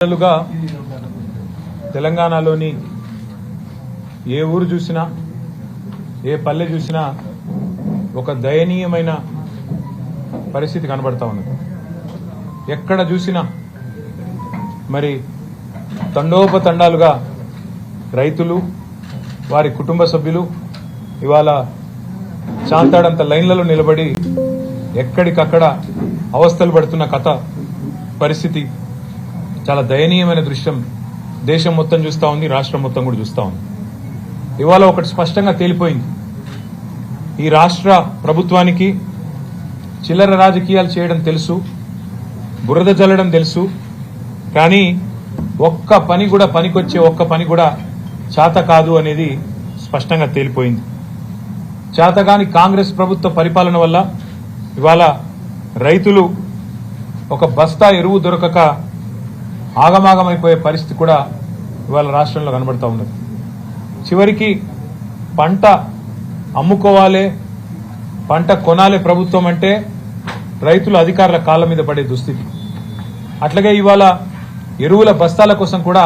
గా తెలంగాణలోని ఏ ఊరు చూసినా ఏ పల్లె చూసినా ఒక దయనీయమైన పరిస్థితి కనబడతా ఉన్నది. ఎక్కడ చూసినా మరి తండోపతండాలుగా రైతులు వారి కుటుంబ సభ్యులు ఇవాళ చాంతాడంత లైన్లలో నిలబడి ఎక్కడికక్కడ అవస్థలు పడుతున్న కథ పరిస్థితి చాలా దయనీయమైన దృశ్యం దేశం మొత్తం చూస్తా ఉంది, రాష్ట్రం మొత్తం కూడా చూస్తా ఉంది. ఇవాళ ఒకటి స్పష్టంగా తేలిపోయింది. ఈ రాష్ట్ర ప్రభుత్వానికి చిల్లర రాజకీయాలు చేయడం తెలుసు, బురద జల్లడం తెలుసు, కానీ ఒక్క పని కూడా పనికొచ్చే ఒక్క పని కూడా చేత కాదు అనేది స్పష్టంగా తేలిపోయింది. చేతగాని కాంగ్రెస్ ప్రభుత్వ పరిపాలన వల్ల ఇవాళ రైతులు ఒక బస్తా ఎరువు దొరకక ఆగమాగమైపోయే పరిస్థితి కూడా ఇవాళ రాష్ట్రంలో కనబడతా ఉన్నది. చివరికి పంట అమ్ముకోవాలి, పంట కొనాలి ప్రభుత్వం అంటే రైతులు అధికారుల కాళ్ళ మీద పడే దుస్థితి. అట్లాగే ఇవాళ ఎరువుల బస్తాల కోసం కూడా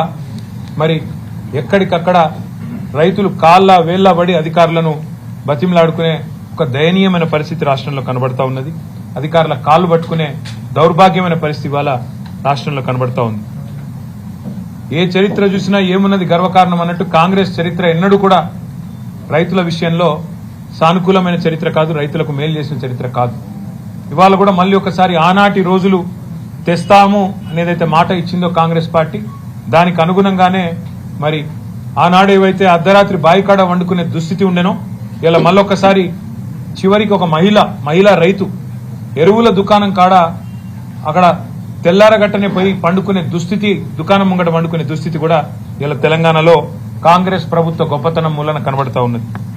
మరి ఎక్కడికక్కడ రైతులు కాళ్ళ వేళ్ల పడి అధికారులను బతిమలాడుకునే ఒక దయనీయమైన పరిస్థితి రాష్ట్రంలో కనబడతా ఉన్నది. అధికారుల కాళ్ళు పట్టుకునే దౌర్భాగ్యమైన పరిస్థితి ఇవాళ రాష్ట్రంలో కనబడతా ఉంది. ఏ చరిత్ర చూసినా ఏమున్నది గర్వకారణం అన్నట్టు కాంగ్రెస్ చరిత్ర ఎన్నడూ కూడా రైతుల విషయంలో సానుకూలమైన చరిత్ర కాదు, రైతులకు మేలు చేసిన చరిత్ర కాదు. ఇవాళ కూడా మళ్ళీ ఒకసారి ఆనాటి రోజులు తెస్తాము అనేదైతే మాట ఇచ్చిందో కాంగ్రెస్ పార్టీ, దానికి అనుగుణంగానే మరి ఆనాడేవైతే అర్ధరాత్రి బాయికాడ వండుకునే దుస్థితి ఉండెనో ఇలా మళ్ళొక్కసారి చివరికి ఒక మహిళా రైతు ఎరువుల దుకాణం కాడ అక్కడ తెల్లారగట్టనే పోయి పండుకునే దుస్థితి, దుకాణం ముంగట వండుకునే దుస్థితి కూడా ఇలా తెలంగాణలో కాంగ్రెస్ ప్రభుత్వ గొప్పతనం మూలన కనబడతా ఉన్నది.